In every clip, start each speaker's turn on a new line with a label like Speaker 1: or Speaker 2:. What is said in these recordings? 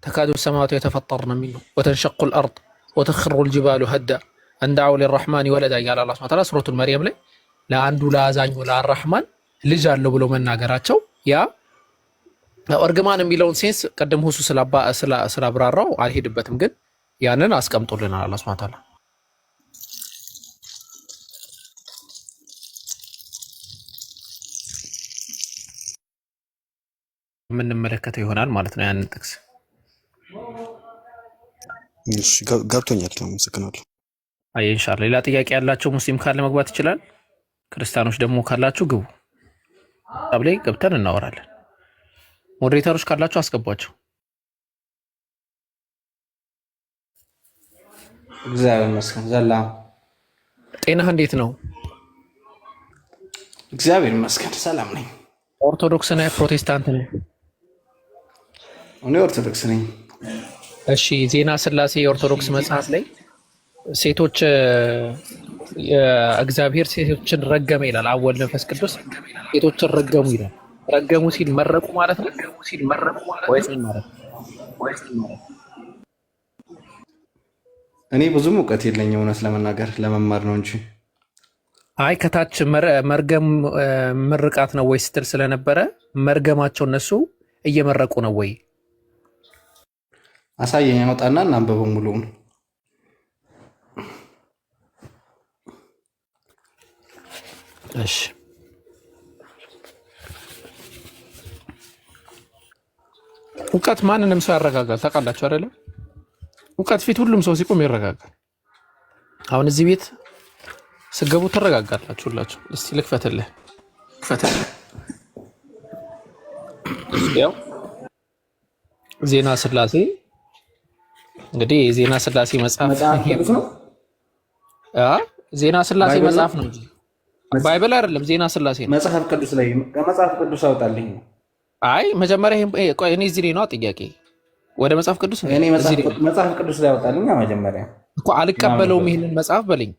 Speaker 1: ተካዱ ሰማዋቱ የተፈጠርን ሚንሁ ወተንሸቁል አርድ ወተኽሩል ጅባሉ ሀዳ አን ደዐው ሊረሕማን ወለዳ እያለ አላህ ሱብሓነሁ ወተዓላ ሱረቱል መርየም ላይ ለአንዱ ለአዛኙ ለአራሕማን ልጅ አለው ብሎ መናገራቸው ያ እርግማን የሚለውን ሴንስ ቀደም ሁሱ ስላብራራው አልሄድበትም፣ ግን ያንን አስቀምጦልናል አላህ ሱብሓነሁ ወተዓላ። የምንመለከተው ይሆናል ማለት ነው ያንን ጥቅስ።
Speaker 2: እሺ ገብቶኛል። አመሰግናለሁ።
Speaker 1: አይ ኢንሻአላህ ሌላ ጥያቄ ያላቸው ሙስሊም ካለ መግባት ይችላል። ክርስቲያኖች ደግሞ ካላችሁ ግቡ። አብሌ ገብተን እናወራለን። ሞዴሬተሮች ካላችሁ አስገቧቸው።
Speaker 3: እግዚአብሔር ይመስገን። ዘላ
Speaker 1: ጤናህ እንዴት ነው?
Speaker 3: እግዚአብሔር ይመስገን ሰላም ነኝ።
Speaker 1: ኦርቶዶክስ ነህ ፕሮቴስታንት ነህ?
Speaker 3: እኔ ኦርቶዶክስ ነኝ።
Speaker 1: እሺ ዜና ስላሴ የኦርቶዶክስ መጽሐፍ ላይ ሴቶች እግዚአብሔር ሴቶችን ረገመ ይላል። አብ ወልድ መንፈስ ቅዱስ ሴቶችን ረገሙ ይላል። ረገሙ ሲል መረቁ ማለት ነው ወይስ ማለት ነው?
Speaker 3: እኔ ብዙም እውቀት የለኝም እውነት ለመናገር ለመማር ነው እንጂ።
Speaker 1: አይ ከታች መርገም ምርቃት ነው ወይ ስትል ስለነበረ መርገማቸው እነሱ እየመረቁ ነው ወይ?
Speaker 3: አሳየኝ፣ አውጣና እናንበበው ሙሉውን።
Speaker 1: እሺ እውቀት ማንንም ሰው ያረጋጋል። ታውቃላችሁ አይደለም? እውቀት ፊት ሁሉም ሰው ሲቆም ይረጋጋል። አሁን እዚህ ቤት ስገቡ ትረጋጋላችሁ ሁላችሁ። እስቲ ልክፈትልህ። ያው ዜና ስላሴ እንግዲህ የዜና ስላሴ መጽሐፍ ነው። ዜና ስላሴ መጽሐፍ ነው እንጂ ባይብል አይደለም። ዜና ስላሴ ነው።
Speaker 3: መጽሐፍ ቅዱስ ላይ ከመጽሐፍ ቅዱስ አውጣልኝ።
Speaker 1: አይ መጀመሪያ እኔ እዚህ ላይ ነው ጥያቄ። ወደ መጽሐፍ ቅዱስ
Speaker 3: እኔ መጽሐፍ ቅዱስ ላይ አውጣልኝ መጀመሪያ እኮ።
Speaker 1: አልቀበለውም ይሄንን መጽሐፍ በለኝ።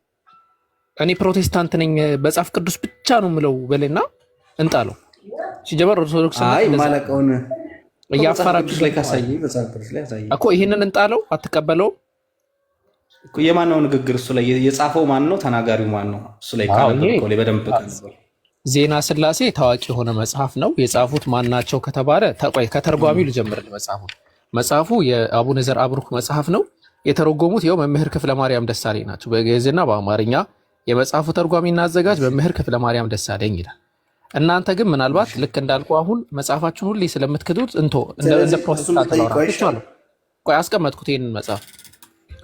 Speaker 1: እኔ ፕሮቴስታንት ነኝ መጽሐፍ ቅዱስ ብቻ ነው የምለው በለና እንጣለው። ሲጀመር ኦርቶዶክስ
Speaker 3: አይ ማለቀውን
Speaker 1: እያፈራችሁ
Speaker 3: ላይ ካሳየኝ መጽሐፍ ቅዱስ ላይ አሳየኝ
Speaker 1: እኮ። ይሄንን እንጣለው። አትቀበለውም
Speaker 3: እኮ። የማን ነው ንግግር? እሱ ላይ የጻፈው ማን ነው? ተናጋሪው ማን ነው? እሱ ላይ ካነበብከው ላይ በደንብ
Speaker 1: ዜና ስላሴ ታዋቂ የሆነ መጽሐፍ ነው። የጻፉት ማን ናቸው ከተባለ ከተርጓሚው ልጀምርልህ። መጽሐፉ የአቡነ ዘርዓ ብሩክ መጽሐፍ ነው። የተረጎሙት ይኸው መምህር ክፍለ ማርያም ደሳለኝ ናቸው። በግዕዝና በአማርኛ የመጽሐፉ ተርጓሚና አዘጋጅ መምህር ክፍለ ማርያም ደሳለኝ ይላል። እናንተ ግን ምናልባት ልክ እንዳልኩ አሁን መጽሐፋችሁን ሁሌ ስለምትክዱት እንደ ፕሮቴስታንት ነው። ቆይ አስቀመጥኩት ይህንን መጽሐፍ።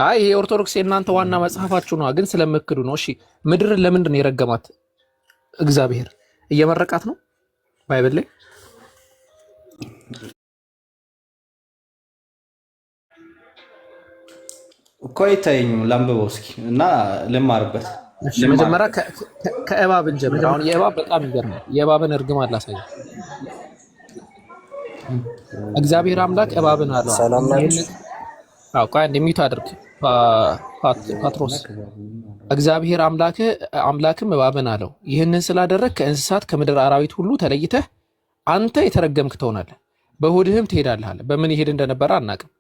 Speaker 1: አይ ይሄ ኦርቶዶክስ የእናንተ ዋና መጽሐፋችሁ ነው፣ ግን ስለምክዱ ነው። እሺ ምድርን ለምንድን ነው የረገማት? እግዚአብሔር እየመረቃት ነው ባይብል ላይ።
Speaker 3: እኮ አይታየኝም። ላንብበው እስኪ እና ልማርበት።
Speaker 1: መጀመሪያ ከእባብ እንጀምር። አሁን የእባብ በጣም ይገርማል። የእባብን እርግማን ላሳየው። እግዚአብሔር አምላክ እባብን አለው። ቆይ እንደሚቱ አድርግ ፓትሮስ። እግዚአብሔር አምላክም እባብን አለው ይህንን ስላደረግ ከእንስሳት ከምድር አራዊት ሁሉ ተለይተህ አንተ የተረገምክ ትሆናለህ፣ በሆድህም ትሄዳለህ አለ። በምን ይሄድ እንደነበረ አናውቅም።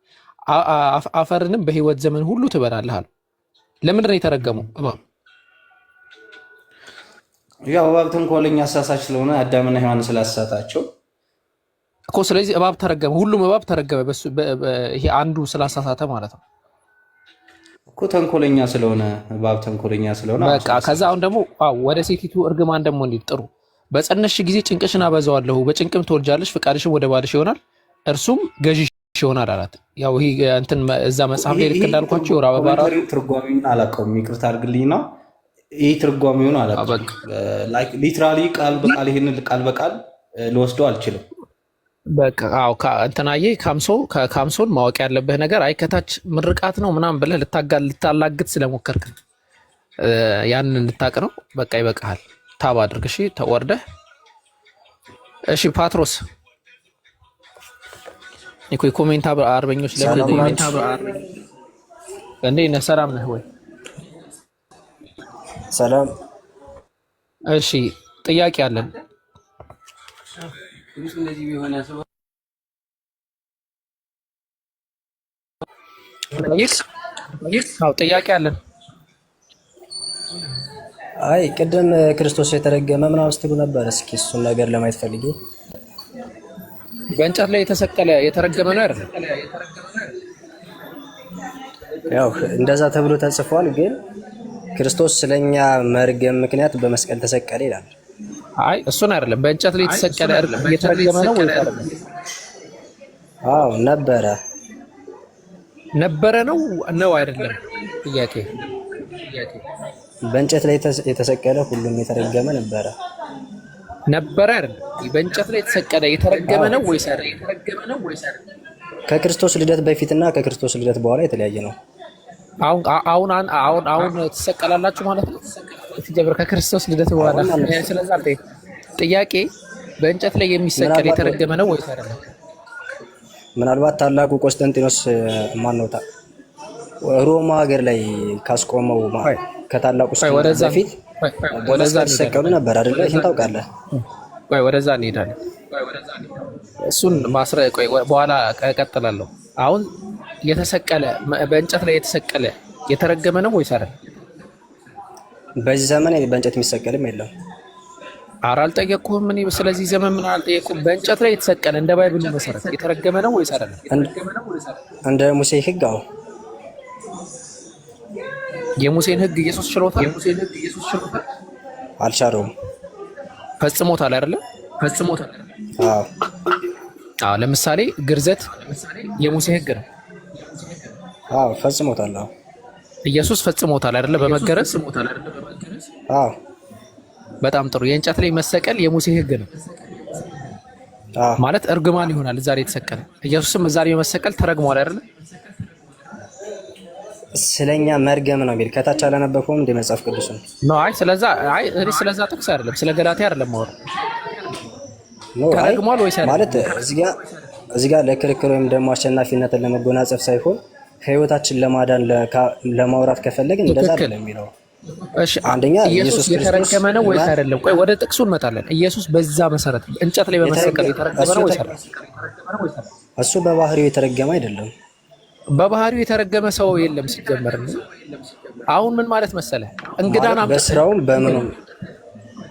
Speaker 1: አፈርንም በህይወት ዘመን ሁሉ ትበላለህ አለ። ለምንድን ነው የተረገመው እባብ?
Speaker 3: ያው እባብ ተንኮለኛ አሳሳች ስለሆነ አዳምና ሔዋን ስላሳታቸው
Speaker 1: እኮ። ስለዚህ እባብ ተረገመ። ሁሉም እባብ ተረገመ። ይሄ አንዱ ስላሳሳተ ማለት ነው
Speaker 3: እኮ። ተንኮለኛ ስለሆነ እባብ ተንኮለኛ ስለሆነ
Speaker 1: በቃ። ከዛ አሁን ደግሞ ወደ ሴቲቱ እርግማን ደግሞ እንዲህ ጥሩ። በጸነስሽ ጊዜ ጭንቅሽን አበዛዋለሁ፣ በጭንቅም ትወልጃለሽ፣ ፍቃድሽም ወደ ባልሽ ይሆናል፣ እርሱም ገዥሽ ይሆናል አላት። ያው ይሄ እንትን እዛ መጽሐፍ ላይ ልክ እንዳልኳቸው የወር አበባ ራሱ
Speaker 3: ትርጓሜውን አላውቀውም፣ ይቅርታ አድርግልኝና ይህ ትርጓሜውን አላውቀውም። ሊትራሊ ቃል በቃል ይሄንን ቃል በቃል ልወስደው አልችልም።
Speaker 1: በቃ እንትናዬ ካምሶን ማወቅ ያለብህ ነገር አይ ከታች ምርቃት ነው ምናምን ብለህ ልታላግጥ ስለሞከርክ ያንን እንድታቅ ነው። በቃ ይበቃሃል። ታብ አድርግ እሺ፣ ተወርደህ እሺ። ፓትሮስ እኮ ኮሜንት አርበኞች ለምን ኮሜንት እንዴ ነህ? ሰላም ነህ ወይ?
Speaker 4: ሰላም።
Speaker 1: እሺ ጥያቄ አለን። ጥያቄ አለን።
Speaker 4: አይ ቅድም ክርስቶስ የተረገመ ምናምን ስትሉ ነበር። እስኪ እሱን ነገር ለማየት ፈልጌ።
Speaker 1: በእንጨት ላይ የተሰቀለ የተረገመ ነው አይደል?
Speaker 4: ያው እንደዛ ተብሎ ተጽፏል። ግን ክርስቶስ ስለኛ መርገም ምክንያት በመስቀል ተሰቀለ ይላል።
Speaker 1: አይ እሱን አይደለም። በእንጨት ላይ የተሰቀለ የተረገመ ነው ወይ አይደለም?
Speaker 4: አዎ
Speaker 1: ነበረ ነው አይደለም? ጥያቄ
Speaker 4: በእንጨት ላይ የተሰቀለ ሁሉም የተረገመ ነበረ
Speaker 1: አይደለም? በእንጨት ላይ የተሰቀለ የተረገመ ነው ወይስ አይደለም?
Speaker 4: ከክርስቶስ ልደት በፊትና ከክርስቶስ ልደት በኋላ የተለያየ ነው።
Speaker 1: አሁን ትሰቀላላችሁ ማለት ነው። ሲጀምር ከክርስቶስ ልደት በኋላ ስለዛ ጥያቄ በእንጨት ላይ የሚሰቀል የተረገመ ነው ወይስ አይደለም?
Speaker 4: ምናልባት ታላቁ ቆስጠንጢኖስ ማነውታ ሮማ ሀገር ላይ ካስቆመው ከታላቁ በፊት በመስቀል ተሰቀሉ ነበር አይደለ? ይሄን ታውቃለህ?
Speaker 1: ቆይ ወደዛ እንሄዳለን። እሱን በኋላ እቀጥላለሁ። አሁን የተሰቀለ በእንጨት ላይ የተሰቀለ የተረገመ ነው ወይስ አይደለም?
Speaker 4: በዚህ ዘመን በእንጨት የሚሰቀልም የለም።
Speaker 1: ኧረ አልጠየቅኩህም። እኔ ስለዚህ ዘመን ምን አልጠየቅኩም። በእንጨት ላይ የተሰቀለ እንደ ባይብሉ መሰረት የተረገመ ነው ወይስ አይደለም?
Speaker 4: እንደ ሙሴ ሕግ አዎ።
Speaker 1: የሙሴን ሕግ ኢየሱስ ችሎታል?
Speaker 4: አልቻለውም።
Speaker 1: ፈጽሞታል አይደለ? አዎ። ለምሳሌ ግርዘት የሙሴ ሕግ ነው።
Speaker 4: አዎ ፈጽሞታል። አዎ
Speaker 1: ኢየሱስ ፈጽሞታል አይደለ? በመገረዝ
Speaker 4: አዎ።
Speaker 1: በጣም ጥሩ። የእንጨት ላይ መሰቀል የሙሴ ሕግ ነው ማለት እርግማን ይሆናል። እዛ ላይ የተሰቀለ ኢየሱስም እዛ ላይ መሰቀል ተረግሟል አይደለ?
Speaker 4: ስለኛ መርገም ነው የሚል ከታች አላነበብኩም እንደ መጽሐፍ ቅዱስ ነው።
Speaker 1: አይ ስለዛ ጥቅስ አይደለም፣ ስለ ገላትያ አይደለም ማወራ ተረግሟል ወይስ አይደለም
Speaker 4: ማለት እዚህ ጋር ለክርክር ወይም ደግሞ አሸናፊነትን ለመጎናጸፍ ሳይሆን ከህይወታችን ለማዳን ለማውራት ከፈለግን እንደዛ አይደለም የሚለው።
Speaker 1: እሺ
Speaker 4: አንደኛ
Speaker 1: ኢየሱስ የተረገመ ነው ወይስ አይደለም? ቆይ ወደ ጥቅሱ እንመጣለን። ኢየሱስ በዛ መሰረት እንጨት ላይ በመሰቀል የተረገመ ነው ወይስ አይደለም?
Speaker 4: እሱ በባህሪው የተረገመ አይደለም።
Speaker 1: በባህሪው የተረገመ ሰው የለም ሲጀመር። አሁን ምን ማለት መሰለ እንግዳና
Speaker 4: በስራውም በምኑም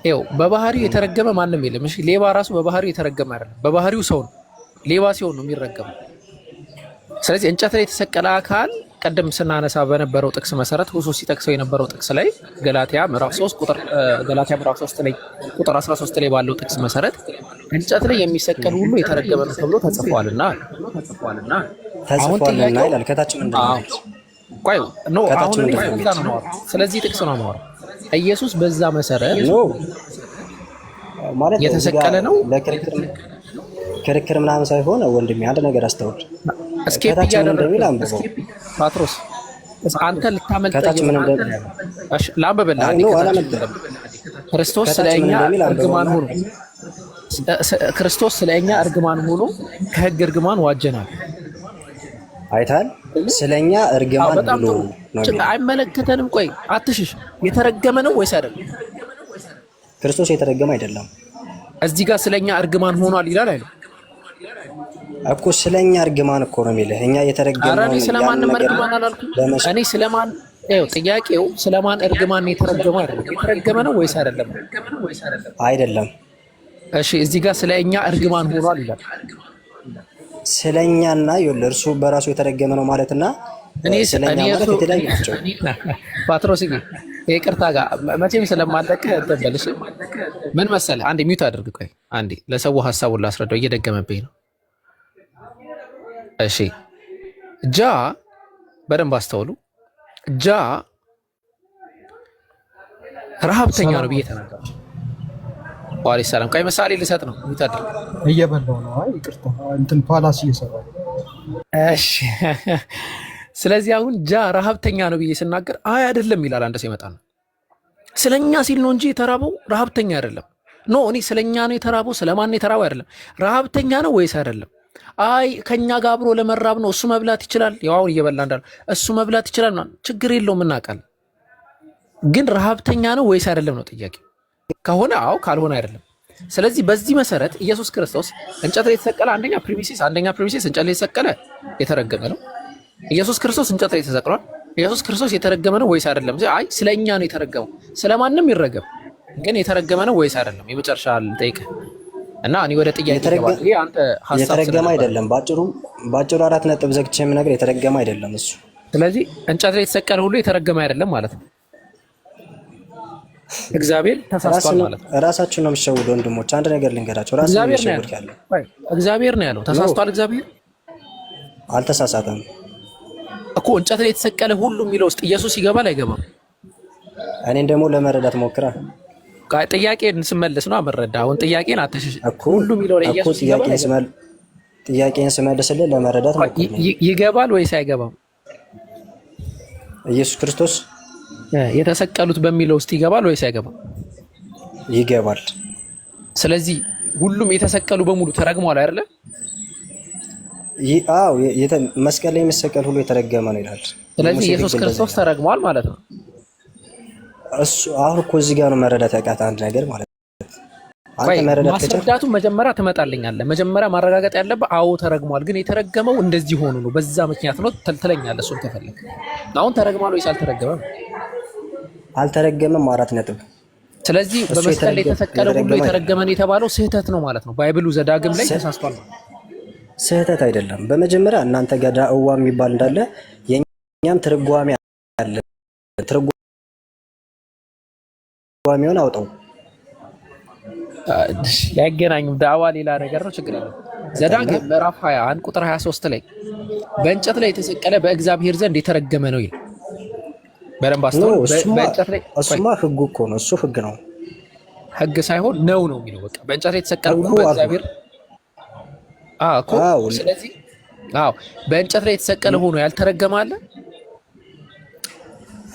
Speaker 1: ይኸው በባህሪው የተረገመ ማንም የለም። እሺ ሌባ ራሱ በባህሪው የተረገመ አይደለም። በባህሪው ሰው ነው። ሌባ ሲሆን ነው የሚረገመው። ስለዚህ እንጨት ላይ የተሰቀለ አካል ቀደም ስናነሳ በነበረው ጥቅስ መሰረት ሁሱ ሲጠቅሰው የነበረው ጥቅስ ላይ ገላትያ ምዕራፍ 3 ላይ ቁጥር 13 ላይ ባለው ጥቅስ መሰረት እንጨት ላይ የሚሰቀል ሁሉ የተረገመ ነው ተብሎ ተጽፏልና
Speaker 4: ተጽፏልና ይላል። ከታች ምንድነው?
Speaker 1: ቆይ ኖ አሁን እንደዛ ነው ማለት። ስለዚህ ጥቅስ ነው ማለት ኢየሱስ በዛ መሰረት
Speaker 4: ማለት
Speaker 1: የተሰቀለ ነው።
Speaker 4: ክርክር ምናምን ሳይሆን ወንድሜ አንድ ነገር አስተውል።
Speaker 1: እስኬፕ እያደረግህ ፓትሮስ አንተ ልታመልጠኝ ላንብብልህ። ክርስቶስ ስለኛ እርግማን ሆኖ ከሕግ እርግማን ዋጀናል።
Speaker 4: አይታል ስለኛ እርግማን ብሎ ነው።
Speaker 1: አይመለከተንም። ቆይ አትሽሽ። የተረገመ ነው ወይስ አይደለም?
Speaker 4: ክርስቶስ የተረገመ አይደለም።
Speaker 1: እዚህ ጋር ስለኛ እርግማን ሆኗል ይላል አይደል?
Speaker 4: እኮ ስለኛ እርግማን እኮ ነው የሚልህ። እኛ የተረገመ ነው።
Speaker 1: እኔ ስለማንም እርግማን አላልኩም። እኔ ስለማን ጥያቄው ስለማን እርግማን ነው የተረገመ አይደል? የተረገመ ነው ወይስ አይደለም?
Speaker 4: አይደለም።
Speaker 1: እሺ እዚህ ጋር ስለኛ እርግማን ሆኗል ይላል።
Speaker 4: ስለኛና ይኸውልህ እርሱ በራሱ የተረገመ ነው ማለትና ስለኛ ማለት የተለያዩ ናቸው።
Speaker 1: ፓትሮስ ይቅርታ ጋር መቼም ስለማለቅህ ተበልሽ ምን መሰለህ፣ አንዴ ሚውት አድርግ። ቆይ አንዴ ለሰው ሐሳቡን ላስረዳው፣ እየደገመብኝ ነው። እሺ ጃ በደንብ አስተውሉ። ጃ ረሃብተኛ ነው ብዬ ተናገርኩ። ዋሪ ሰላም። ቆይ ምሳሌ ልሰጥ ነው። ሚውት አድርግ።
Speaker 5: እየበላው ነው። አይ ይቅርታ፣ እንትን ፓላስ እየሰራው።
Speaker 1: እሺ ስለዚህ አሁን ጃ ረሃብተኛ ነው ብዬ ስናገር አይ አይደለም ይላል። አንድ ሰው ይመጣል። ስለኛ ሲል ነው እንጂ የተራበው ረሃብተኛ አይደለም። ኖ እኔ ስለኛ ነው የተራበው፣ ስለማን ነው የተራበው አይደለም። ረሃብተኛ ነው ወይስ አይደለም? አይ ከኛ ጋር አብሮ ለመራብ ነው። እሱ መብላት ይችላል። ያው አሁን እየበላ እንዳለ እሱ መብላት ይችላል ማለት ችግር የለውም እናውቃለን። ግን ረሃብተኛ ነው ወይስ አይደለም ነው ጥያቄ። ከሆነ አዎ፣ ካልሆነ አይደለም። ስለዚህ በዚህ መሰረት ኢየሱስ ክርስቶስ እንጨት ላይ የተሰቀለ አንደኛ ፕሪሚሲስ እንጨት ላይ የተሰቀለ የተረገመ ነው። ኢየሱስ ክርስቶስ እንጨት ላይ ተሰቅሏል። ኢየሱስ ክርስቶስ የተረገመ ነው ወይስ አይደለም? አይ ስለኛ ነው የተረገመው። ስለማንም ይረገም፣ ግን የተረገመ ነው ወይስ አይደለም? የመጨረሻ ልጠይቅህ እና እኔ ወደ ጥያቄ ይገባል። ይሄ አንተ ሐሳብ
Speaker 4: የተረገመ አይደለም። ባጭሩ 4 ነጥብ ዘግቼ የምነግርህ የተረገመ አይደለም እሱ።
Speaker 1: ስለዚህ እንጨት ላይ የተሰቀለ ሁሉ የተረገመ አይደለም ማለት ነው። እግዚአብሔር ተሳስቷል ማለት ነው።
Speaker 4: ራሳችሁ ነው የምትሸውዱ ወንድሞች። አንድ ነገር ልንገራቸው። ራሳችሁ ነው የምትሸውዱ ያለው።
Speaker 1: እግዚአብሔር ነው ያለው። ተሳስቷል። እግዚአብሔር
Speaker 4: አልተሳሳተም
Speaker 1: እኮ። እንጨት ላይ የተሰቀለ ሁሉ የሚለው ውስጥ ኢየሱስ ይገባል አይገባም?
Speaker 4: እኔን ደግሞ ለመረዳት ሞክራ።
Speaker 1: ጥያቄን ስመልስ ነው አመረዳ። አሁን ጥያቄን አትሽሽ። ሁሉ የሚለው ላይ ኢየሱስ ይገባል አይገባም?
Speaker 4: ጥያቄን ስመልስልህ ለመረዳት ሞክራ።
Speaker 1: ይገባል ወይስ አይገባም?
Speaker 4: ኢየሱስ ክርስቶስ
Speaker 1: የተሰቀሉት በሚለው ውስጥ ይገባል ወይስ አይገባም?
Speaker 4: ይገባል።
Speaker 1: ስለዚህ ሁሉም የተሰቀሉ በሙሉ ተረግመዋል አይደለ?
Speaker 4: አዎ መስቀል ላይ የሚሰቀል ሁሉ የተረገመ ነው ይላል።
Speaker 1: ስለዚህ ኢየሱስ ክርስቶስ ተረግመዋል ማለት ነው።
Speaker 4: እሱ አሁን እኮ እዚህ ጋር ነው መረዳት ያቃተ አንድ ነገር ማለት ነው። አንተ መረዳት
Speaker 1: ማስረዳቱ መጀመሪያ ትመጣልኛለህ። መጀመሪያ ማረጋገጥ ያለብህ አዎ ተረግመዋል፣ ግን የተረገመው እንደዚህ ሆኖ ነው በዛ ምክንያት ነው ትለኛለህ። እሱን ከፈለክ አሁን ተረግሟል ወይስ አልተረገመም?
Speaker 4: አልተረገመም። 4 ነጥብ።
Speaker 1: ስለዚህ በመስቀል ላይ የተሰቀለ ሁሉ የተረገመ ነው የተባለው ስህተት ነው ማለት ነው። ባይብሉ ዘዳግም ላይ ተሳስቷል ማለት ነው።
Speaker 4: ስህተት አይደለም። በመጀመሪያ እናንተ ጋር ዳዕዋ የሚባል እንዳለ የኛም ትርጓሜ አለ። ትርጓሜውን አውጣው።
Speaker 1: ያገናኙ ዳዕዋ ሌላ ነገር ነው፣ ችግር የለም። ዘዳግም ምዕራፍ 21 ቁጥር 23 ላይ በእንጨት ላይ የተሰቀለ በእግዚአብሔር ዘንድ የተረገመ ነው ይላል። በደንብ አስተውል። በእንጨት ላይ
Speaker 4: እሱማ ህጉ እኮ ነው። እሱ ህግ ነው፣
Speaker 1: ህግ ሳይሆን ነው የሚለው። በቃ በእንጨት ላይ የተሰቀለ ሁሉ በእግዚአብሔር እኮ። ስለዚህ በእንጨት ላይ የተሰቀለ ሆኖ ያልተረገመ አለ?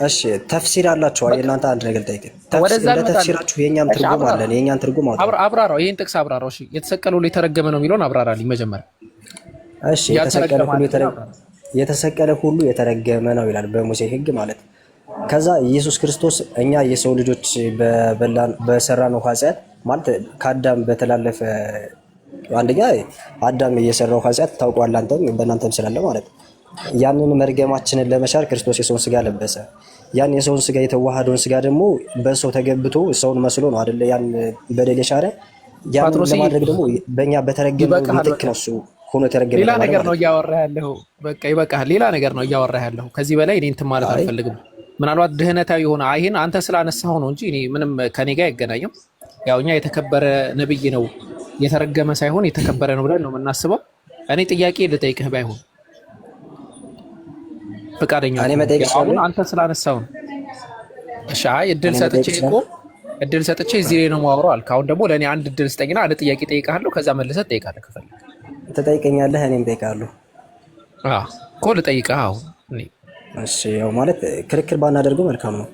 Speaker 4: እሺ ተፍሲር አላችሁ አይደል? እናንተ አንድ ነገር ጠይቅ። ተፍሲራችሁ የኛም ትርጉም አለ። የኛን ትርጉም
Speaker 1: አብራራው። ይሄን ጥቅስ አብራራው። እሺ የተሰቀለ ሁሉ የተረገመ ነው የሚለውን አብራራልኝ መጀመሪያ።
Speaker 4: እሺ የተሰቀለ ሁሉ የተረገመ ነው ይላል በሙሴ ህግ ማለት። ከዛ ኢየሱስ ክርስቶስ እኛ የሰው ልጆች በሰራነው ኃጢአት ማለት ከአዳም በተላለፈ አንደኛ አዳም የሰራው ኃጢአት ታውቋል፣ አንተም በእናንተም ስላለ ማለት ያንን መርገማችንን ለመሻር ክርስቶስ የሰውን ስጋ ለበሰ። ያን የሰውን ስጋ የተዋሃደውን ስጋ ደግሞ በሰው ተገብቶ ሰውን መስሎ ነው አይደለ? ያን በደል የሻረ ያን ለማድረግ ደግሞ በእኛ በተረገመ ምትክ ነው እሱ ሆኖ የተረገመ።
Speaker 1: ሌላ ነገር ነው እያወራህ ያለው። በቃ ይበቃል። ሌላ ነገር ነው እያወራህ ያለው። ከዚህ በላይ እኔ እንትን ማለት አልፈልግም። ምናልባት ድህነታዊ የሆነ ይሄን አንተ ስላነሳኸው ነው እንጂ እኔ ምንም ከኔ ጋር አይገናኝም። ያው እኛ የተከበረ ነብይ ነው የተረገመ ሳይሆን የተከበረ ነው ብለን ነው የምናስበው። እኔ ጥያቄ ልጠይቅህ ባይሆን ፈቃደኛ አሁን አንተ ስላነሳው ነው። እሺ እድል ሰጥቼ እዚህ ላይ ነው የማወራው አልክ። አሁን ደግሞ ለእኔ አንድ እድል ስጠኝና አንድ ጥያቄ ጠይቃለሁ። ከዛ መልሰህ ትጠይቃለህ። ከፈለግ
Speaker 4: ትጠይቀኛለህ፣ እኔም ጠይቃለሁ
Speaker 1: እኮ ልጠይቅህ አሁን።
Speaker 4: እሺ ያው ማለት ክርክር ባናደርገው መልካም ነው።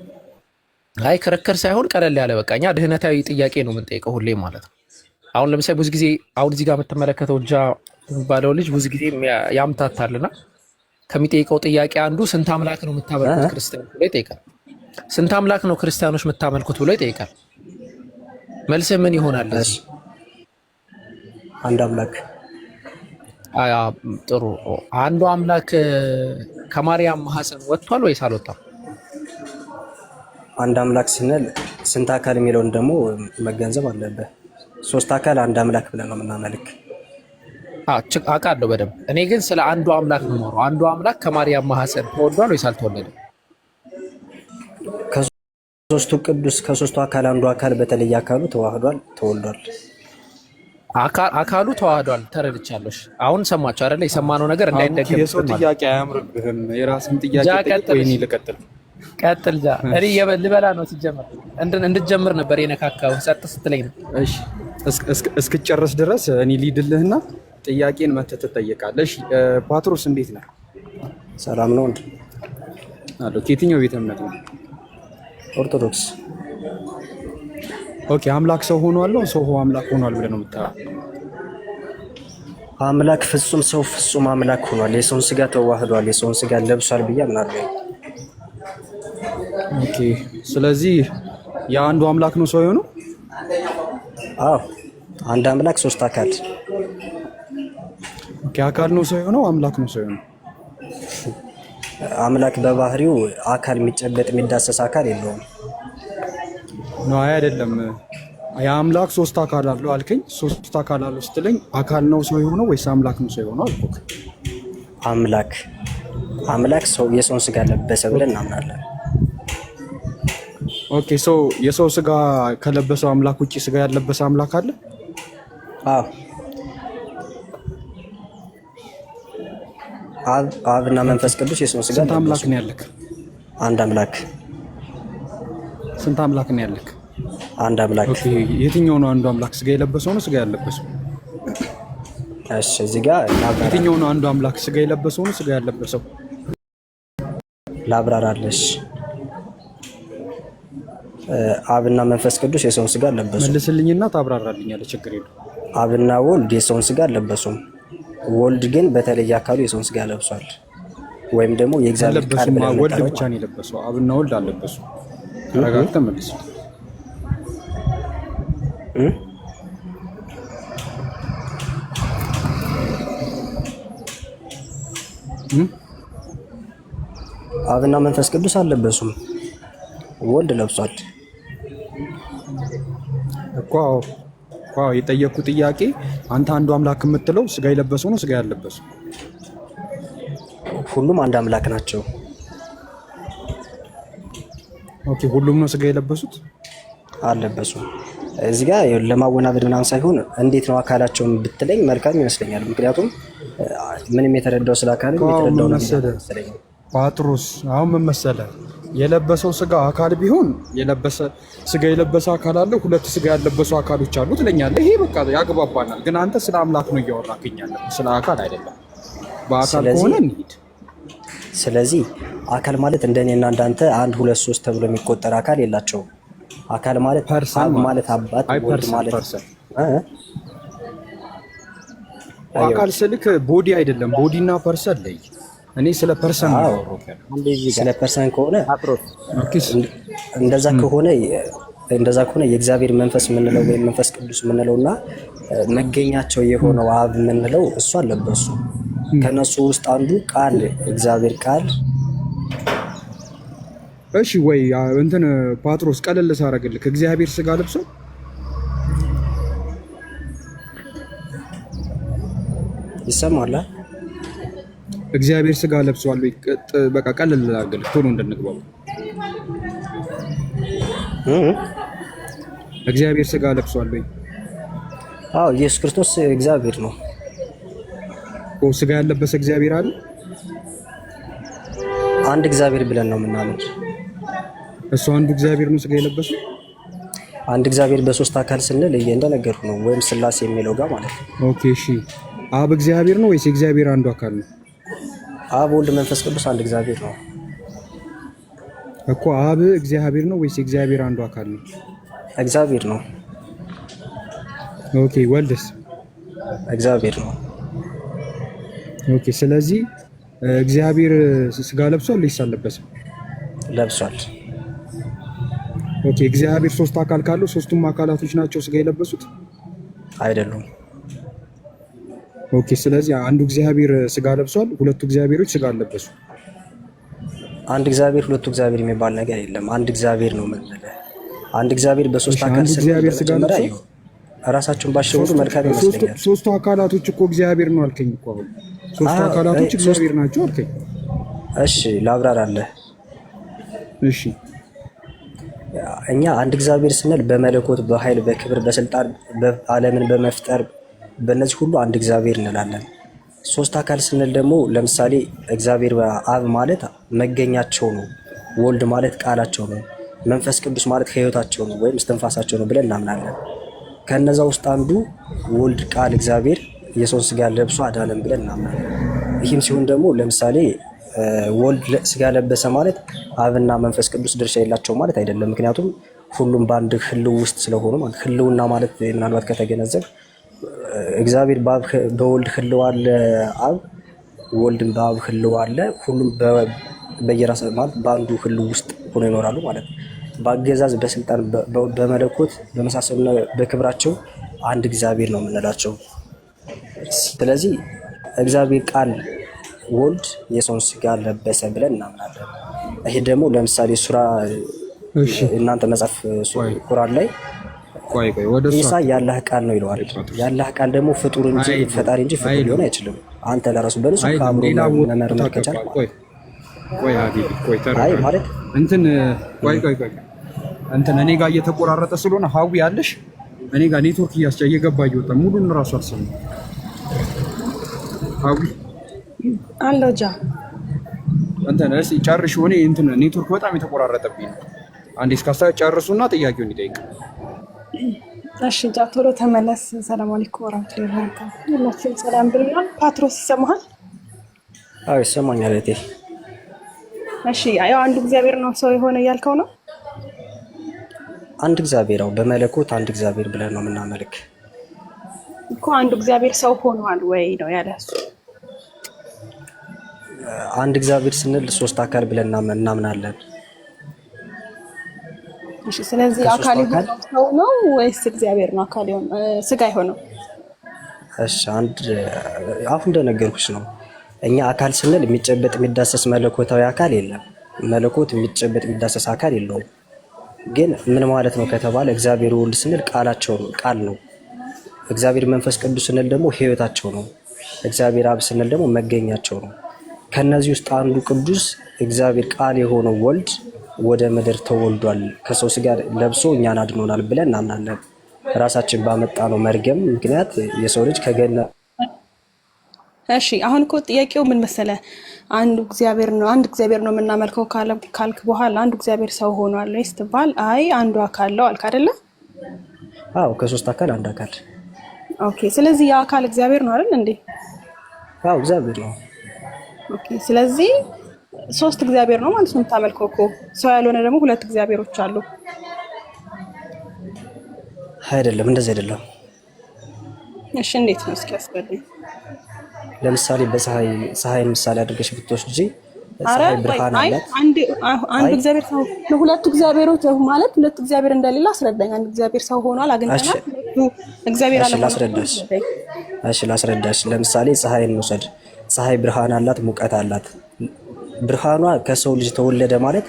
Speaker 1: አይ ክርክር ሳይሆን ቀለል ያለ በቃ እኛ ድህነታዊ ጥያቄ ነው የምንጠይቀው ሁሌም ማለት ነው። አሁን ለምሳሌ ብዙ ጊዜ አሁን እዚህ ጋር የምትመለከተው እጃ የሚባለው ልጅ ብዙ ጊዜ ያምታታልና ከሚጠይቀው ጥያቄ አንዱ ስንት አምላክ ነው የምታመልኩት ክርስቲያኖች ብሎ ይጠይቃል። ስንት አምላክ ነው ክርስቲያኖች የምታመልኩት ብሎ ይጠይቃል። መልስህ ምን ይሆናል?
Speaker 4: አንድ አምላክ።
Speaker 1: ጥሩ። አንዱ አምላክ ከማርያም ማህፀን ወጥቷል ወይስ አልወጣም?
Speaker 4: አንድ አምላክ ስንል ስንት አካል የሚለውን ደግሞ መገንዘብ አለብህ። 3 አካል አንድ አምላክ ብለን ነው የምናመልክ።
Speaker 1: አውቃለሁ በደንብ። እኔ ግን ስለ አንዱ አምላክ ነው የማወራው። አንዱ አምላክ ከማርያም ማህፀን ተወልዷል ወይስ አልተወለደም?
Speaker 4: ከሶስቱ አካል አንዱ አካል በተለየ አካሉ ተወልዷል።
Speaker 1: አካሉ ተዋህዷል። ተረድቻለሁ። አሁን ሰማችሁ አይደለ? የሰማነው ነገር እንዳይደገም።
Speaker 6: የሰው ጥያቄ አያምርብህም። የራስን ጥያቄ ወይኔ ልቀጥል?
Speaker 1: ቀጥል። እኔ ልበላ ነው ሲጀመር እንድትጀምር ነበር የነካካው። ጸጥ ስትለኝ ነው።
Speaker 6: እሺ እስክጨርስ ድረስ እኔ ሊድልህና ጥያቄን መተህ ትጠየቃለህ። ፓትሮስ እንዴት ነህ?
Speaker 4: ሰላም ነው እንዴ?
Speaker 6: አለው። ከየትኛው ቤተ እምነት ነው?
Speaker 4: ኦርቶዶክስ።
Speaker 6: ኦኬ። አምላክ ሰው ሆኗል፣ ሰው አምላክ ሆኗል ብለህ ነው የምታየው?
Speaker 4: አምላክ ፍጹም ሰው ፍጹም አምላክ ሆኗል። የሰውን ስጋ ተዋህዷል፣ የሰውን ስጋ ለብሷል ብዬ አምናለሁ።
Speaker 6: ኦኬ። ስለዚህ የአንዱ አምላክ ነው ሰው የሆነው?
Speaker 4: አዎ፣ አንድ አምላክ 3 አካል።
Speaker 6: ኦኬ። አካል ነው ሰው የሆነው? አምላክ ነው ሰው የሆነው?
Speaker 4: አምላክ በባህሪው አካል የሚጨበጥ የሚዳሰስ አካል የለውም።
Speaker 6: ነው አይደለም። የአምላክ ሶስት አካል አለው አልከኝ። ሶስት አካል አለው ስትለኝ አካል ነው ሰው የሆነው ወይስ አምላክ ነው ሰው የሆነው አልኩህ። አምላክ ሰው የሰውን ስጋ ለበሰ ብለን እናምናለን። ኦኬ ሰው የሰው ስጋ ከለበሰው አምላክ ውጪ ስጋ ያለበሰ አምላክ አለ?
Speaker 4: አዎ አብና መንፈስ ቅዱስ የሰውን ስጋ
Speaker 6: ስንት አምላክ ነው ያለክ?
Speaker 4: አንድ አምላክ።
Speaker 6: ስንት አምላክ ነው ያለክ?
Speaker 4: አንድ አምላክ።
Speaker 6: ኦኬ የትኛው ነው አንዱ አምላክ? ስጋ የለበሰው ነው ስጋ ያለበሰው?
Speaker 4: እሺ እዚህ ጋር
Speaker 6: የትኛው ነው አንዱ አምላክ? ስጋ የለበሰው ነው ስጋ ያለበሰው?
Speaker 4: ላብራራለሽ። አብና መንፈስ ቅዱስ የሰውን ስጋ ለበሱ።
Speaker 6: መልስልኝና ታብራራልኛለህ። ችግር የለም።
Speaker 4: አብና ወልድ የሰውን ስጋ ለበሱም። ወልድ ግን በተለየ አካሉ የሰውን ስጋ ለብሷል። ወይም ደግሞ የእግዚአብሔር ቃል ብለን
Speaker 6: ወልድ ብቻ ነው የለበሰው። አብና ወልድ አለበሱ። ተረጋግተህ መልስ። አብና መንፈስ ቅዱስ አልለበሱም። ወልድ ለብሷል እኮ። የጠየቅኩ ጥያቄ አንተ አንዱ አምላክ የምትለው ስጋ የለበሰው ነው ስጋ ያለበሰው?
Speaker 4: ሁሉም አንድ አምላክ ናቸው።
Speaker 6: ኦኬ ሁሉም ነው ስጋ የለበሱት?
Speaker 4: አልለበሱም። እዚህ ጋር ለማወናበድ ምናምን ሳይሆን እንዴት ነው አካላቸውን ብትለኝ መልካም ይመስለኛል። ምክንያቱም ምንም የተረዳው ስለ አካል የተረዳው ነው መሰለኝ።
Speaker 6: ፓትሮስ አሁን ምን መሰለህ የለበሰው ስጋ አካል ቢሆን ስጋ የለበሰ አካል አለ፣ ሁለት ስጋ ያለበሱ አካሎች አሉ ትለኛለህ። ይሄ በቃ ያግባባናል። ግን አንተ ስለ አምላክ ነው እያወራክኝ ያለህ፣ ስለ አካል አይደለም። በአካል ከሆነ እንሂድ።
Speaker 4: ስለዚህ አካል ማለት እንደኔና እንዳንተ 1 2 3 ተብሎ የሚቆጠር አካል የላቸውም። አካል ማለት አብ ማለት አባት፣ ወልድ ማለት
Speaker 6: አካል ስልክ ቦዲ አይደለም። ቦዲና ፐርሰን ለይ። እኔ ስለ ፐርሰን ነው።
Speaker 4: ስለ ፐርሰን ከሆነ እንደዛ ከሆነ የእግዚአብሔር መንፈስ የምንለው ወይም መንፈስ ቅዱስ የምንለውና መገኛቸው የሆነው አብ የምንለው እሱ አለበሱ። ከነሱ ውስጥ አንዱ ቃል እግዚአብሔር ቃል።
Speaker 6: እሺ ወይ እንትን ፓትሮስ ቀለል ሳረግልህ እግዚአብሔር ስጋ ለብሶ
Speaker 4: ይሰማል።
Speaker 6: እግዚአብሔር ስጋ ለብሷል ወይ? በቃ ቀለል አድርግልህ ቶሎ እንድንግባባ። እግዚአብሔር ስጋ ለብሷል ወይ?
Speaker 4: አዎ ኢየሱስ ክርስቶስ እግዚአብሔር ነው።
Speaker 6: ስጋ ያለበሰ እግዚአብሔር አለ?
Speaker 4: አንድ እግዚአብሔር ብለን ነው የምናምን።
Speaker 6: እሱ አንዱ እግዚአብሔር ነው ስጋ የለበሰው?
Speaker 4: አንድ እግዚአብሔር በሶስት አካል ስንል እንደነገርኩ ነው፣ ወይም ስላሴ የሚለው ጋር ማለት ነው።
Speaker 6: ኦኬ እሺ። አብ እግዚአብሔር ነው ወይስ እግዚአብሔር አንዱ አካል ነው?
Speaker 4: አብ ወልድ መንፈስ ቅዱስ አንድ እግዚአብሔር ነው
Speaker 6: እኮ። አብ እግዚአብሔር ነው ወይስ እግዚአብሔር አንዱ አካል ነው?
Speaker 4: እግዚአብሔር ነው።
Speaker 6: ኦኬ ወልድስ?
Speaker 4: እግዚአብሔር ነው።
Speaker 6: ኦኬ ስለዚህ እግዚአብሔር ስጋ ለብሷል ወይስ አልለበሰም?
Speaker 4: ለብሷል።
Speaker 6: ኦኬ እግዚአብሔር ሶስት አካል ካለው ሶስቱም አካላቶች ናቸው ስጋ የለበሱት?
Speaker 4: አይደሉም።
Speaker 6: ኦኬ ስለዚህ አንዱ እግዚአብሔር ስጋ ለብሷል፣ ሁለቱ እግዚአብሔሮች ስጋ አልለበሱ።
Speaker 4: አንድ እግዚአብሔር ሁለቱ እግዚአብሔር የሚባል ነገር የለም። አንድ እግዚአብሔር ነው የምንለው። አንድ እግዚአብሔር በሶስት አካል
Speaker 6: እግዚአብሔር ስጋ ለብሷል።
Speaker 4: ራሳቸውን ባሸወዱ መልካም ይመስለኛል።
Speaker 6: ሶስቱ አካላቶች እኮ እግዚአብሔር ነው አልከኝ እኮ። አሁን ሶስቱ አካላቶች እግዚአብሔር ናቸው አልከኝ።
Speaker 4: እሺ ላብራራለህ።
Speaker 6: እሺ
Speaker 4: እኛ አንድ እግዚአብሔር ስንል በመለኮት በኃይል በክብር በስልጣን ዓለምን በመፍጠር በእነዚህ ሁሉ አንድ እግዚአብሔር እንላለን። ሶስት አካል ስንል ደግሞ ለምሳሌ እግዚአብሔር አብ ማለት መገኛቸው ነው፣ ወልድ ማለት ቃላቸው ነው፣ መንፈስ ቅዱስ ማለት ሕይወታቸው ነው ወይም እስትንፋሳቸው ነው ብለን እናምናለን። ከነዛ ውስጥ አንዱ ወልድ ቃል እግዚአብሔር የሰውን ስጋ ለብሶ አዳነን ብለን እናምናለን። ይህም ሲሆን ደግሞ ለምሳሌ ወልድ ስጋ ለበሰ ማለት አብና መንፈስ ቅዱስ ድርሻ የላቸው ማለት አይደለም። ምክንያቱም ሁሉም በአንድ ህልው ውስጥ ስለሆኑ ማለት ህልውና ማለት ምናልባት ከተገነዘብ እግዚአብሔር በወልድ ህልው አለ፣ አብ ወልድም በአብ ህልው አለ። ሁሉም በየራስ ማለት በአንዱ ህልው ውስጥ ሆኖ ይኖራሉ ማለት ነው። በአገዛዝ በስልጣን በመለኮት በመሳሰሉ በክብራቸው አንድ እግዚአብሔር ነው የምንላቸው። ስለዚህ እግዚአብሔር ቃል ወልድ የሰውን ስጋ ለበሰ ብለን እናምናለን። ይሄ ደግሞ ለምሳሌ ሱራ እናንተ መጽሐፍ ቁርአን ላይ ኢሳ የአላህ ቃል ነው ይለዋል። የአላህ ቃል ደግሞ ፍጡር እንጂ ፈጣሪ እንጂ ፍጡር ሊሆን አይችልም። አንተ ለራሱ በንጹህ ከአእምሮ መመርመር ከቻልክ አይ ማለት
Speaker 6: እንትን እንትን እኔ ጋር እየተቆራረጠ ስለሆነ ሀዊ ያለሽ እኔ ጋር ኔትወርክ እየገባ እየወጣ ሙሉን እራሱ አሰሙ ሀዊ
Speaker 7: አለው ጃ
Speaker 6: እንትን እሺ ጨርሽ። ሆኔ እንትን ኔትወርክ በጣም የተቆራረጠብኝ ነው። አንዴ እስካስታ ጨርሱና ጥያቄውን ይጠይቅ።
Speaker 7: እሺ ጃ ቶሎ ተመለስ። ሰላም አለይኩም ወራህመቱላሂ ወበረካቱ። ሁላችሁም ሰላም ብለናል። ፓትሮስ ይሰማሃል?
Speaker 4: አዎ ይሰማኛል እቴ።
Speaker 7: እሺ ያው አንዱ እግዚአብሔር ነው ሰው የሆነ እያልከው ነው?
Speaker 4: አንድ እግዚአብሔር ነው በመለኮት አንድ እግዚአብሔር ብለን ነው የምናመልክ
Speaker 7: እኮ። አንዱ እግዚአብሔር ሰው ሆኗል ወይ ነው ያለ እሱ።
Speaker 4: አንድ እግዚአብሔር ስንል ሶስት አካል ብለን እናምናለን።
Speaker 7: እሺ ስለዚህ አካል የሆነው ሰው ነው ወይስ እግዚአብሔር ነው አካል የሆነው ስጋ የሆነው?
Speaker 4: እሺ አንድ አሁን እንደነገርኩሽ ነው። እኛ አካል ስንል የሚጨበጥ የሚዳሰስ መለኮታዊ አካል የለም። መለኮት የሚጨበጥ የሚዳሰስ አካል የለውም። ግን ምን ማለት ነው ከተባለ እግዚአብሔር ወልድ ስንል ቃላቸው ነው፣ ቃል ነው። እግዚአብሔር መንፈስ ቅዱስ ስንል ደግሞ ሕይወታቸው ነው። እግዚአብሔር አብ ስንል ደግሞ መገኛቸው ነው። ከነዚህ ውስጥ አንዱ ቅዱስ እግዚአብሔር ቃል የሆነው ወልድ ወደ ምድር ተወልዷል፣ ከሰው ስጋ ለብሶ እኛን አድኖናል ብለን እናምናለን። ራሳችን ባመጣ ነው መርገም ምክንያት የሰው ልጅ ከገነት።
Speaker 7: እሺ አሁን እኮ ጥያቄው ምን መሰለ? አንዱ እግዚአብሔር ነው የምናመልከው ካልክ በኋላ አንዱ እግዚአብሔር ሰው ሆኗል ወይስ ትባል? አይ አንዱ አካል ነው አልክ አይደለ?
Speaker 4: አዎ ከሶስት አካል አንድ አካል።
Speaker 7: ኦኬ ስለዚህ ያ አካል እግዚአብሔር ነው አይደል እንዴ?
Speaker 4: አዎ እግዚአብሔር ነው።
Speaker 7: ኦኬ ስለዚህ ሶስት እግዚአብሔር ነው ማለት ነው የምታመልከው እኮ። ሰው ያልሆነ ደግሞ ሁለት እግዚአብሔሮች አሉ።
Speaker 4: አይደለም፣ እንደዚህ አይደለም።
Speaker 7: እሺ እንዴት ነው እስኪ አስበልኝ።
Speaker 4: ለምሳሌ ፀሐይን ምሳሌ አድርገሽ ብትወስጂ ፀሐይ ብርሃን አላት።
Speaker 7: አንድ እግዚአብሔር ሰው ለሁለቱ እግዚአብሔሮች ማለት ሁለት እግዚአብሔር እንደሌላ አስረዳኝ። አንድ እግዚአብሔር ሰው ሆኗል አገኘናል። እግዚአብሔር አለ
Speaker 4: ላስረዳሽ። እሺ ላስረዳሽ። ለምሳሌ ፀሐይን እንውሰድ። ፀሐይ ብርሃን አላት፣ ሙቀት አላት። ብርሃኗ ከሰው ልጅ ተወለደ ማለት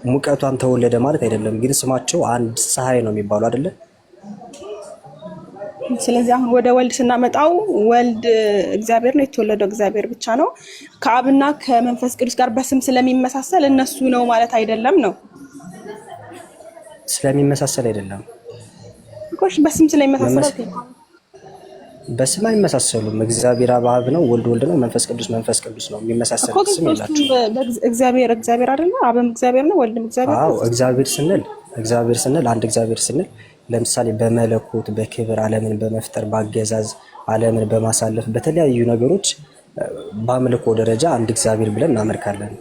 Speaker 4: ሙቀቷም ተወለደ ማለት አይደለም። ግን ስማቸው አንድ ፀሐይ ነው የሚባሉ አይደለ?
Speaker 7: ስለዚህ አሁን ወደ ወልድ ስናመጣው ወልድ እግዚአብሔር ነው፣ የተወለደው እግዚአብሔር ብቻ ነው። ከአብና ከመንፈስ ቅዱስ ጋር በስም ስለሚመሳሰል እነሱ ነው ማለት አይደለም ነው።
Speaker 4: ስለሚመሳሰል አይደለም
Speaker 7: እኮ በስም ስለሚመሳሰል
Speaker 4: በስም አይመሳሰሉም። እግዚአብሔር አብ ነው፣ ወልድ ነው፣ መንፈስ ቅዱስ ነው። የሚመሳሰል ስም የላቸው።
Speaker 7: እግዚአብሔር አይደለ? አብም እግዚአብሔር ነው፣ ወልድም እግዚአብሔር ነው።
Speaker 4: አዎ እግዚአብሔር ስንል አንድ እግዚአብሔር ስንል ለምሳሌ በመለኮት በክብር ዓለምን በመፍጠር ባገዛዝ ዓለምን በማሳለፍ በተለያዩ ነገሮች በአምልኮ ደረጃ አንድ እግዚአብሔር ብለን እናመልካለን።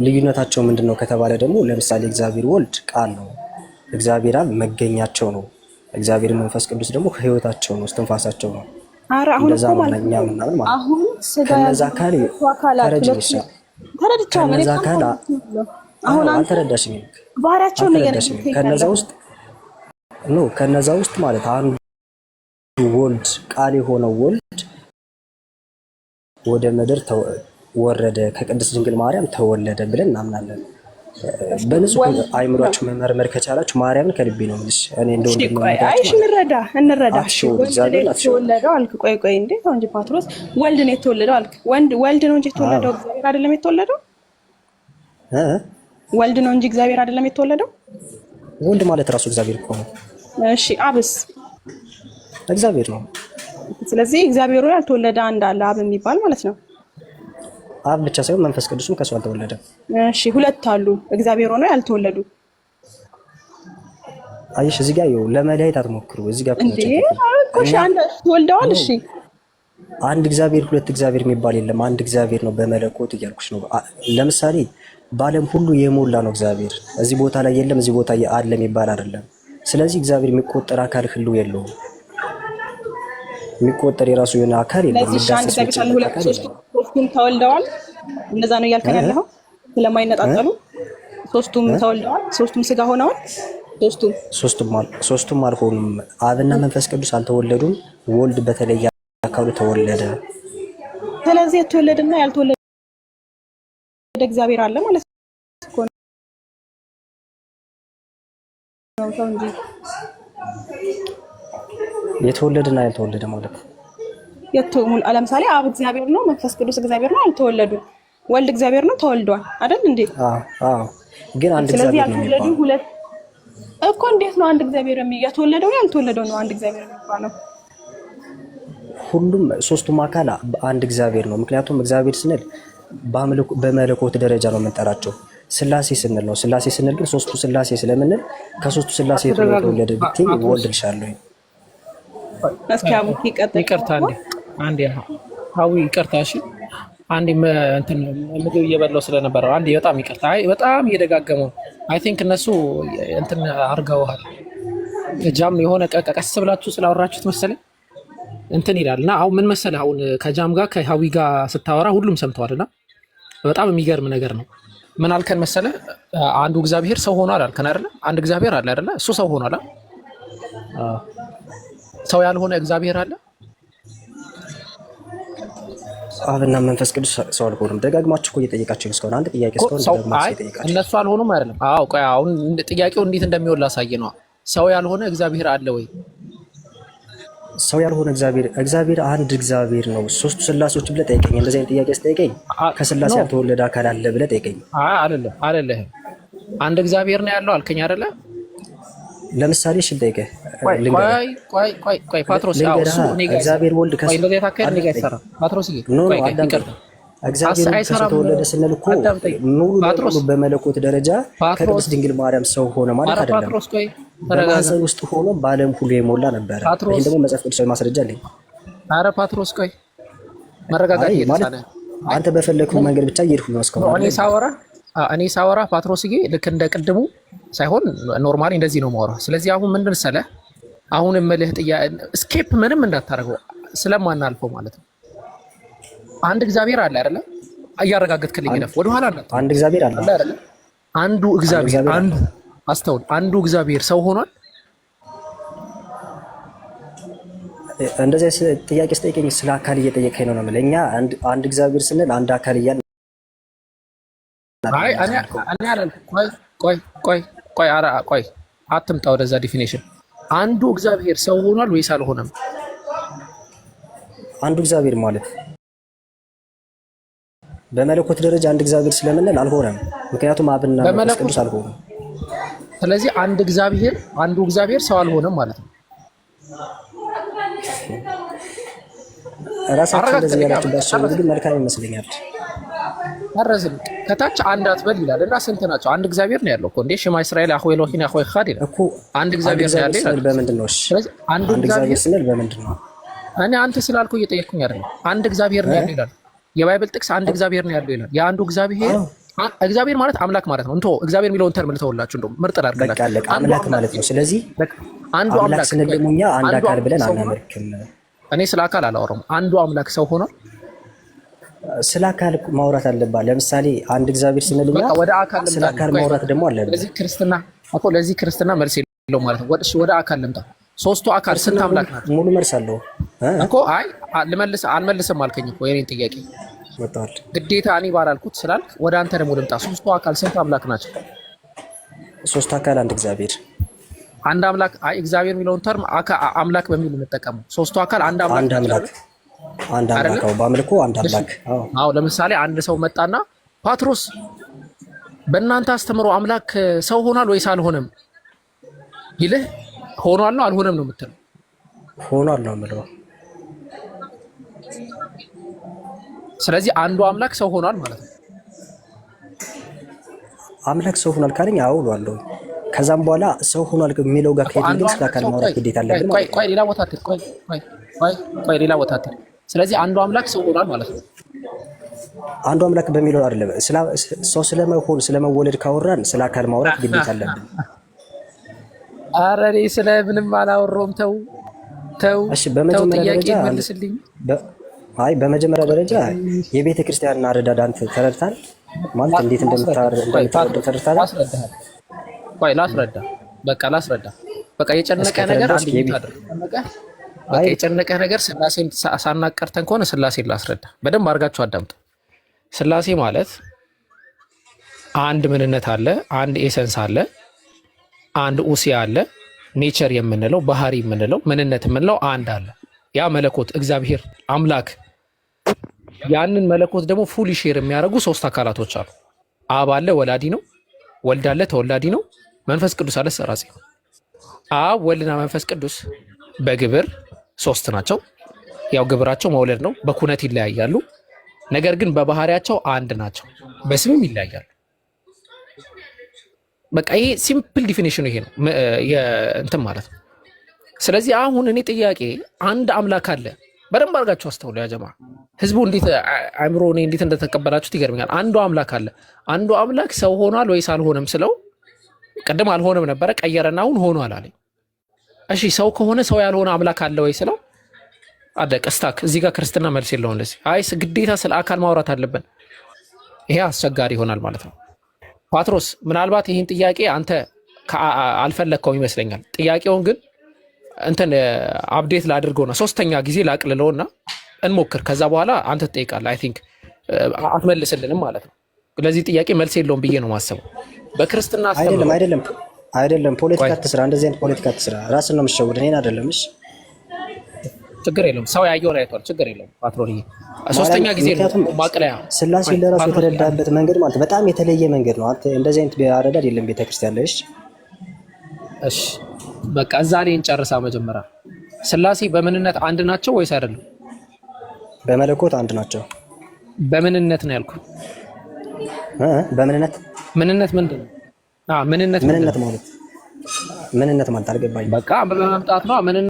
Speaker 4: ልዩነታቸው ምንድነው ከተባለ ደግሞ ለምሳሌ እግዚአብሔር ወልድ ቃል ነው፣ እግዚአብሔር አብ መገኛቸው ነው፣ እግዚአብሔር መንፈስ ቅዱስ ደግሞ ሕይወታቸው ነው፣ እስትንፋሳቸው ነው። እንደዛ ነው እኛ ምናምን ማለት
Speaker 7: አሁን
Speaker 4: ከነዛ አካል አሁን አልተረዳሽኝም።
Speaker 7: ባህሪያቸውን
Speaker 4: ከነዛ ውስጥ ማለት አንዱ ወልድ ቃል የሆነው ወልድ ወደ ምድር ወረደ፣ ከቅድስት ድንግል ማርያም ተወለደ ብለን እናምናለን። በንጹህ አይምሯችሁ መመርመር ከቻላችሁ ማርያምን ከልቤ ነው የምልሽ። እኔ እንደው
Speaker 7: እንረዳ ተወለደው አልክ። ቆይ እንዴ ተው እንጂ ፓትሮስ። ወልድ ነው የተወለደው አልክ። ወልድ ነው እንጂ የተወለደው እግዚአብሔር አይደለም የተወለደው። ወልድ ነው እንጂ እግዚአብሔር አይደለም የተወለደው።
Speaker 4: ወልድ ማለት ራሱ እግዚአብሔር እኮ ነው።
Speaker 7: እሺ አብስ
Speaker 4: እግዚአብሔር ነው።
Speaker 7: ስለዚህ እግዚአብሔር ያልተወለደ አንድ አለ አብ የሚባል ማለት ነው።
Speaker 4: አብ ብቻ ሳይሆን መንፈስ ቅዱስም ከሱ አልተወለደም።
Speaker 7: እሺ ሁለት አሉ እግዚአብሔር ሆነው ያልተወለዱ።
Speaker 4: አይሽ እዚህ ጋር ይኸው ለመለያየት አትሞክሩ። እዚህ ጋር
Speaker 7: እሺ አንድ ተወልደዋል። እሺ
Speaker 4: አንድ እግዚአብሔር ሁለት እግዚአብሔር የሚባል የለም። አንድ እግዚአብሔር ነው በመለኮት እያልኩሽ ነው። ለምሳሌ በዓለም ሁሉ የሞላ ነው እግዚአብሔር። እዚህ ቦታ ላይ የለም እዚህ ቦታ አለ የሚባል አይደለም። ስለዚህ እግዚአብሔር የሚቆጠር አካል ሁሉ የለውም። የሚቆጠር የራሱ የሆነ አካል የለም።
Speaker 7: ሶስቱም ተወልደዋል። እንደዛ ነው እያልከኝ ያለኸው? ስለማይነጣጠሉ ሶስቱም ተወልደዋል፣ ሶስቱም ስጋ ሆነዋል።
Speaker 4: ሶስቱም አልሆኑም። አብና መንፈስ ቅዱስ አልተወለዱም። ወልድ በተለየ አካሉ ተወለደ።
Speaker 7: ስለዚህ የተወለደና ያልተወለደ እግዚአብሔር አለ ማለት ነው እንጂ
Speaker 4: የተወለደና ያልተወለደ ማለት
Speaker 7: ለምሳሌ አብ እግዚአብሔር ነው፣ መንፈስ ቅዱስ እግዚአብሔር ነው፣ አልተወለዱም። ወልድ እግዚአብሔር ነው፣ ተወልዷል አይደል እንዴ?
Speaker 4: አዎ። ግን አንድ እግዚአብሔር ነው የሚባለው
Speaker 7: ሁለት እኮ። እንዴት ነው አንድ እግዚአብሔር የተወለደው ያልተወለደው ነው አንድ እግዚአብሔር የሚባለው?
Speaker 4: ሁሉም ሶስቱም አካል አንድ እግዚአብሔር ነው። ምክንያቱም እግዚአብሔር ስንል በመለኮት ደረጃ ነው የምንጠራቸው። ስላሴ ስንል ነው። ስላሴ ስንል ግን ሶስቱ ስላሴ ስለምንል ከሶስቱ ስላሴ የተወለደ ብትይ ወልድልሻለሁ።
Speaker 7: እስኪ አቡኪ
Speaker 1: ይቅርታ አንዴ አዊ ይቅርታ። እሺ አንዴ እንትን ምግብ እየበላሁ ስለነበረ አንዴ በጣም ይቅርታ። አይ በጣም እየደጋገሙ አይ ቲንክ እነሱ እንትን አድርገውሃል። ጃም የሆነ ቀስ ብላችሁ ስላወራችሁት መሰለኝ እንትን ይላል እና አሁን ምን መሰለህ፣ አሁን ከጃም ጋር ከሀዊ ጋር ስታወራ ሁሉም ሰምተዋልና በጣም የሚገርም ነገር ነው። ምን አልከን መሰለህ? አንዱ እግዚአብሔር ሰው ሆኗል አልከን አይደለ? አንድ እግዚአብሔር አለ አይደለ? እሱ ሰው ሆኗል። ሰው ያልሆነ እግዚአብሔር አለ?
Speaker 4: አብና መንፈስ ቅዱስ ሰው አልሆኑም። ደጋግማችሁ እኮ እየጠየቃችሁ እስካሁን አንድ ጥያቄ እስካሁን ደጋግማችሁ እየጠየቃችሁ
Speaker 1: እነሱ አልሆኑም አይደለም? አዎ ቆይ አሁን ጥያቄው እንዴት እንደሚሆን ላሳይ ነው። ሰው ያልሆነ እግዚአብሔር አለ ወይ?
Speaker 4: ሰው ያልሆነ እግዚአብሔር አንድ እግዚአብሔር ነው። ሶስቱ ስላሴዎች ብለህ ጠይቀኝ። እንደዚህ አይነት ጥያቄ ስጠይቀኝ ከስላሴ ያልተወለደ አካል አለ ብለህ ጠይቀኝ።
Speaker 1: አይደለም አንድ እግዚአብሔር ነው ያለው አልከኝ አይደለ?
Speaker 4: ለምሳሌ እሺ ጠይቀህ
Speaker 1: ቆይ ፓትሮስ
Speaker 4: እግዚአብሔር ወልድ
Speaker 1: ፓትሮስ
Speaker 4: እግዚአብሔር ከተወለደ ስንል እኮ ሙሉ በመለኮት ደረጃ ከቅድስት ድንግል ማርያም ሰው ሆነ ማለት አይደለም። በማህፀን ውስጥ ሆኖ በዓለም ሁሉ የሞላ ነበረ። ይሄን ደግሞ መጽሐፍ ቅዱሳዊ ማስረጃ አለኝ።
Speaker 1: ኧረ ፓትሮስ ቆይ መረጋጋት ይልሳለ።
Speaker 4: አንተ በፈለግከው መንገድ ብቻ እየሄድኩ ነው እስካሁን።
Speaker 1: እኔ ሳወራ ፓትሮስዬ ልክ እንደ ቅድሙ ሳይሆን ኖርማሊ እንደዚህ ነው የማወራው። ስለዚህ አሁን ምን መሰለህ፣ አሁን እምልህ ስኬፕ ምንም እንዳታደርገው ስለማናልፈው ማለት ነው። አንድ እግዚአብሔር አለ አይደለ? እያረጋገጥክልኝ ነው። ወደኋላ እንዳትል።
Speaker 4: አንድ እግዚአብሔር አለ
Speaker 1: አይደለ? አንዱ እግዚአብሔር አስተውል፣ አንዱ እግዚአብሔር ሰው ሆኗል።
Speaker 4: እንደዚህ ጥያቄ ስጠይቀኝ ስለ አካል እየጠየቀኝ ነው የምልህ። እኛ አንድ እግዚአብሔር ስንል አንድ አካል እያልን
Speaker 1: አይ እኔ አላልኩም። ቆይ አትምጣ ወደዛ ዲፊኒሽን። አንዱ እግዚአብሔር ሰው ሆኗል ወይስ አልሆነም?
Speaker 4: አንዱ እግዚአብሔር ማለት በመለኮት ደረጃ አንድ እግዚአብሔር ስለምንል አልሆነም። ምክንያቱም አብና መንፈስ ቅዱስ አልሆነም።
Speaker 1: ስለዚህ አንዱ እግዚአብሔር ሰው አልሆነም ማለት ነው።
Speaker 4: ራሳችን እንደዚህ ያላችሁ ባሻገር ግን መልካም ይመስለኛል።
Speaker 1: አረዝም ከታች አንድ አትበል ይላል እና ስንት ናቸው? አንድ እግዚአብሔር ነው ያለው እኮ እንዴ። ሽማ እስራኤል አኹ ኤሎሂን አኹ ኢኻድ ይላል እኮ። አንድ እግዚአብሔር ነው ያለው ይላል።
Speaker 4: በምንድን ነው? እሺ አንድ እግዚአብሔር ስንል በምንድን ነው?
Speaker 1: እኔ አንተ ስላልኩ እየጠየቅኩኝ አይደለም። አንድ እግዚአብሔር ነው ያለው ይላል የባይብል ጥቅስ። አንድ እግዚአብሔር ነው ያለው ይላል። የአንዱ እግዚአብሔር ማለት አምላክ ማለት ነው። እንቶ እግዚአብሔር የሚለውን ተርም ልተውላችሁ እንደው ምርጥ ላድርግላችሁ።
Speaker 4: አምላክ ማለት ነው። ስለዚህ
Speaker 1: አንዱ አምላክ
Speaker 4: ስንል ደግሞ እኛ አንድ አካል ብለን አናመልክም።
Speaker 1: እኔ ስለ አካል አላወራም። አንዱ አምላክ ሰው ሆኗል።
Speaker 4: ስለ አካል ማውራት አለባት። ለምሳሌ አንድ እግዚአብሔር ስንል እኛ ስለ አካል ማውራት ደግሞ አለበት።
Speaker 1: ለዚህ ክርስትና መልስ የለውም ማለት ነው። ወደ አካል ልምጣ። ሶስቱ አካል ስንት አምላክ ናቸው?
Speaker 4: ሙሉ መልስ አለው
Speaker 1: እኮ። አይ አልመልስም አልከኝ እኮ የኔን ጥያቄ
Speaker 4: ወጣል።
Speaker 1: ግዴታ እኔ ባላልኩት ስላልክ ወደ አንተ ደግሞ ልምጣ። ሶስቱ አካል ስንት አምላክ ናቸው?
Speaker 4: ሶስት አካል አንድ እግዚአብሔር
Speaker 1: አንድ አምላክ። አይ እግዚአብሔር የሚለውን ተርም አምላክ በሚል እንጠቀመው። ሶስቱ አካል አንድ አምላክ
Speaker 4: በአምልኮ አንድ አምላክ።
Speaker 1: አዎ ለምሳሌ አንድ ሰው መጣና ፓትሮስ በእናንተ አስተምሮ አምላክ ሰው ሆኗል ወይስ አልሆነም ይልህ፣ ሆኗል ነው አልሆነም ነው የምትለው?
Speaker 4: ሆኗል ነው የምለው።
Speaker 1: ስለዚህ አንዱ አምላክ ሰው ሆኗል ማለት ነው።
Speaker 4: አምላክ ሰው ሆኗል ካለኝ አዎ ብሏለሁ። ከዛም በኋላ ሰው ሆኗል የሚለው ጋር ከሄድን ግን ስለ አካል ማውራት ግዴታ አለብን ማለት ነው።
Speaker 1: ቆይ ሌላ ቦታ አትል። ቆይ ሌላ ቦታ አትል። ስለዚህ አንዱ አምላክ ሰው ሆኗል ማለት ነው።
Speaker 4: አንዱ አምላክ በሚለው አይደለም። ሰው ስለመሆን ስለመወለድ ካወራን ስለ አካል ማውራት ግዴታ አለብን።
Speaker 1: ኧረ እኔ ስለ ምንም አላወራሁም። ተው።
Speaker 4: እሺ በመጀመሪያ ደረጃ
Speaker 1: መልስልኝ።
Speaker 4: በመጀመሪያ ደረጃ የቤተ ክርስቲያንን አረዳድ አንተ ተረድታል ማለት እንዴት እንደምታረድ ተረድታል።
Speaker 1: ቆይ ላስረዳ። በቃ የጨነቀ ነገር አንድ በቃ የጨነቀህ ነገር ስላሴን ሳናቀርተን ከሆነ ስላሴን ላስረዳ። በደንብ አድርጋችሁ አዳምጡ። ስላሴ ማለት አንድ ምንነት አለ፣ አንድ ኤሰንስ አለ፣ አንድ ኡሲያ አለ፣ ኔቸር የምንለው ባህሪ የምንለው ምንነት የምንለው አንድ አለ። ያ መለኮት እግዚአብሔር አምላክ። ያንን መለኮት ደግሞ ፉሊ ሼር የሚያደርጉ 3 አካላቶች አሉ። አብ አለ፣ ወላዲ ነው። ወልድ አለ፣ ተወላዲ ነው። መንፈስ ቅዱስ አለ፣ ሰራጺ ነው። አብ ወልድና መንፈስ ቅዱስ በግብር 3 ናቸው። ያው ግብራቸው መውለድ ነው። በኩነት ይለያያሉ። ነገር ግን በባህሪያቸው አንድ ናቸው። በስምም ይለያያሉ። በቃ ይሄ ሲምፕል ዲፊኒሽኑ ይሄ ነው እንትን ማለት ነው። ስለዚህ አሁን እኔ ጥያቄ አንድ አምላክ አለ። በደንብ አድርጋችሁ አስተውሉ ያ ጀማ። ህዝቡ እንዴት አእምሮ እኔ እንዴት እንደተቀበላችሁት ይገርመኛል። አንዱ አምላክ አለ። አንዱ አምላክ ሰው ሆኗል ወይስ አልሆነም ስለው ቅድም አልሆነም ነበረ ቀየረና አሁን ሆኗል አለኝ። እሺ ሰው ከሆነ ሰው ያልሆነ አምላክ አለ ወይ ስለው አደቀ ስታክ። እዚህ ጋር ክርስትና መልስ የለውም ለዚህ። አይ ግዴታ ስለ አካል ማውራት አለብን። ይሄ አስቸጋሪ ይሆናል ማለት ነው። ፓትሮስ ምናልባት ይህን ጥያቄ አንተ አልፈለግከውም ይመስለኛል። ጥያቄውን ግን እንትን አፕዴት ላድርገውና 3ኛ ጊዜ ላቅልለውና እንሞክር። ከዛ በኋላ አንተ ትጠይቃለህ። አይ ቲንክ አትመልስልንም ማለት ነው። ለዚህ ጥያቄ መልስ የለውም ብዬ ነው የማስበው። በክርስትና
Speaker 4: አይደለም ፖለቲካ አትስራ። እንደዚህ አይነት ፖለቲካ አትስራ። ራስን ነው የምትሸውድ፣ እኔን አይደለም። እሺ
Speaker 1: ችግር የለውም። ሰው ያየውን አይቷል። ችግር የለውም። ፓትሮን 3ኛ ጊዜ ነው ማቅለያ።
Speaker 4: ስላሴ ለራሱ የተረዳበት መንገድ ማለት በጣም የተለየ መንገድ ነው። አንተ እንደዚህ አይነት አረዳድ የለም ቤተክርስቲያን ላይ።
Speaker 1: እሺ በቃ እዛ ላይ እንጨርሳ። መጀመሪያ ስላሴ በምንነት አንድ ናቸው ወይስ አይደለም?
Speaker 4: በመለኮት አንድ ናቸው።
Speaker 1: በምንነት ነው ያልኩት።
Speaker 4: በምንነት
Speaker 1: ምንነት ምንድን ነው? ምንነት
Speaker 4: ማለት አልገባኝም።
Speaker 1: በቃ በመምጣት ነው ምንነት